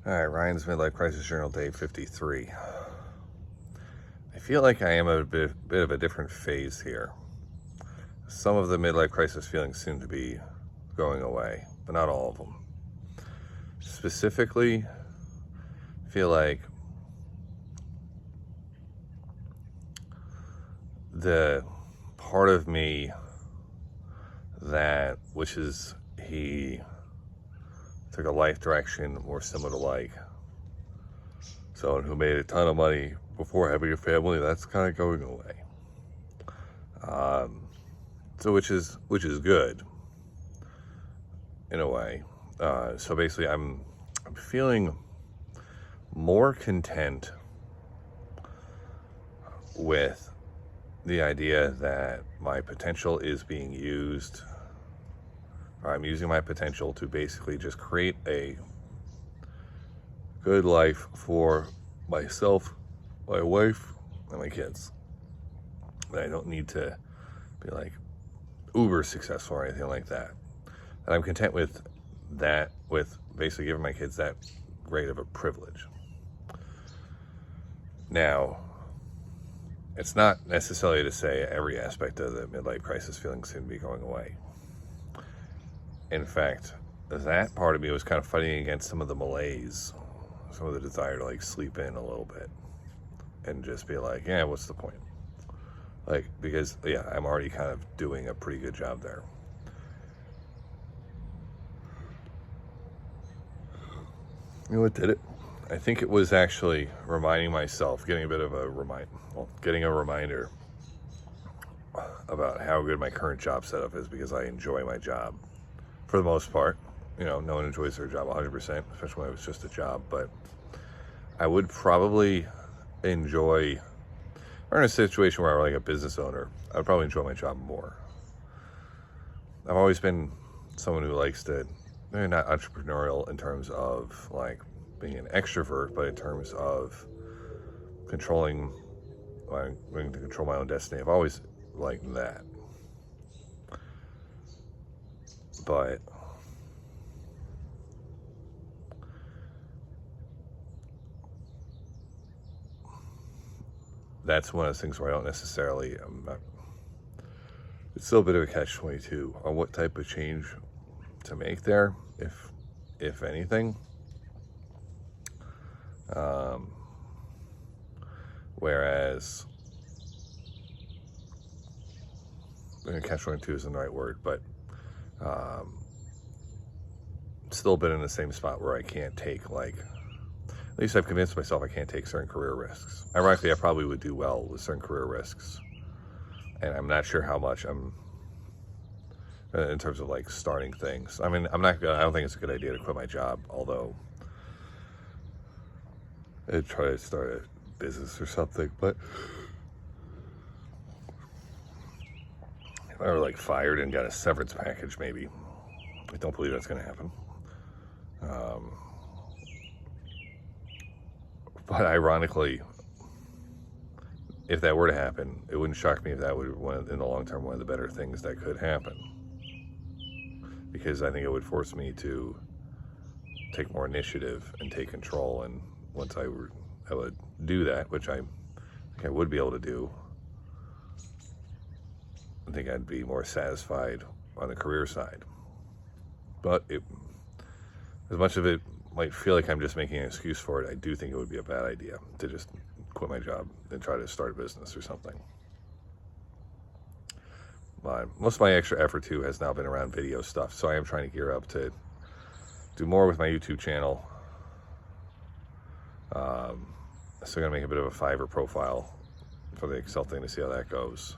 All right, Ryan's Midlife Crisis Journal, day 53. I feel like I am a bit of a different phase here. Some of the midlife crisis feelings seem to be going away, but not all of them. Specifically, I feel like the part of me that wishes he took a life direction more similar to like someone who made a ton of money before having a family, that's kind of going away. So which is good in a way. So basically, I'm feeling more content with the idea that my potential is being used. I'm using my potential to basically just create a good life for myself, my wife, and my kids. That I don't need to be like uber successful or anything like that. And I'm content with that, with basically giving my kids that great of a privilege. Now, it's not necessarily to say every aspect of the midlife crisis feelings seem to be going away. In fact, that part of me was kind of fighting against some of the malaise, some of the desire to like sleep in a little bit and just be like, yeah, what's the point? Like, because, yeah, I'm already kind of doing a pretty good job there. You know what did it? I think it was actually reminding myself, getting a reminder about how good my current job setup is, because I enjoy my job for the most part. You know, no one enjoys their job 100%, especially when it was just a job, but I would probably enjoy, or in a situation where I'm like a business owner, I would probably enjoy my job more. I've always been someone who likes to, maybe not entrepreneurial in terms of like being an extrovert, but in terms of controlling, wanting to control my own destiny. I've always liked that. But that's one of those things where I don't necessarily, it's still a bit of a catch-22 on what type of change to make there, if anything. Whereas, catch-22 isn't the right word, but still been in the same spot where I can't take, like, at least I've convinced myself I can't take certain career risks. Ironically, I probably would do well with certain career risks, and I'm not sure how much I'm, in terms of like starting things. I mean, I don't think it's a good idea to quit my job, although I'd try to start a business or something, but if I were like fired and got a severance package, maybe. I don't believe that's going to happen. But ironically, if that were to happen, it wouldn't shock me if that would, in the long term, one of the better things that could happen. Because I think it would force me to take more initiative and take control. And once I would do that, which I think I would be able to do, I think I'd be more satisfied on the career side. But as much of it might feel like I'm just making an excuse for it, I do think it would be a bad idea to just quit my job and try to start a business or something. Most of my extra effort too has now been around video stuff, so I am trying to gear up to do more with my YouTube channel. Still gonna make a bit of a Fiverr profile for the Excel thing to see how that goes.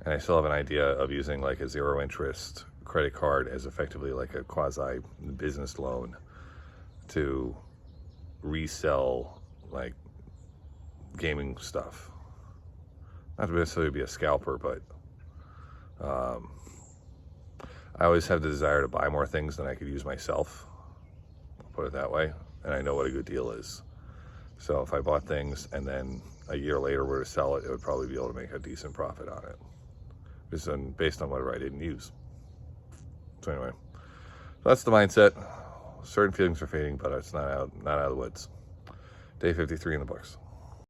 And I still have an idea of using like a zero interest credit card as effectively like a quasi business loan to resell like gaming stuff. Not to necessarily be a scalper, but I always have the desire to buy more things than I could use myself. I'll put it that way. And I know what a good deal is. So if I bought things and then a year later were to sell it, it would probably be able to make a decent profit on it. Based on whatever I didn't use. So anyway, so that's the mindset. certain feelings are fading, but it's not out of the woods. Day 53 in the books.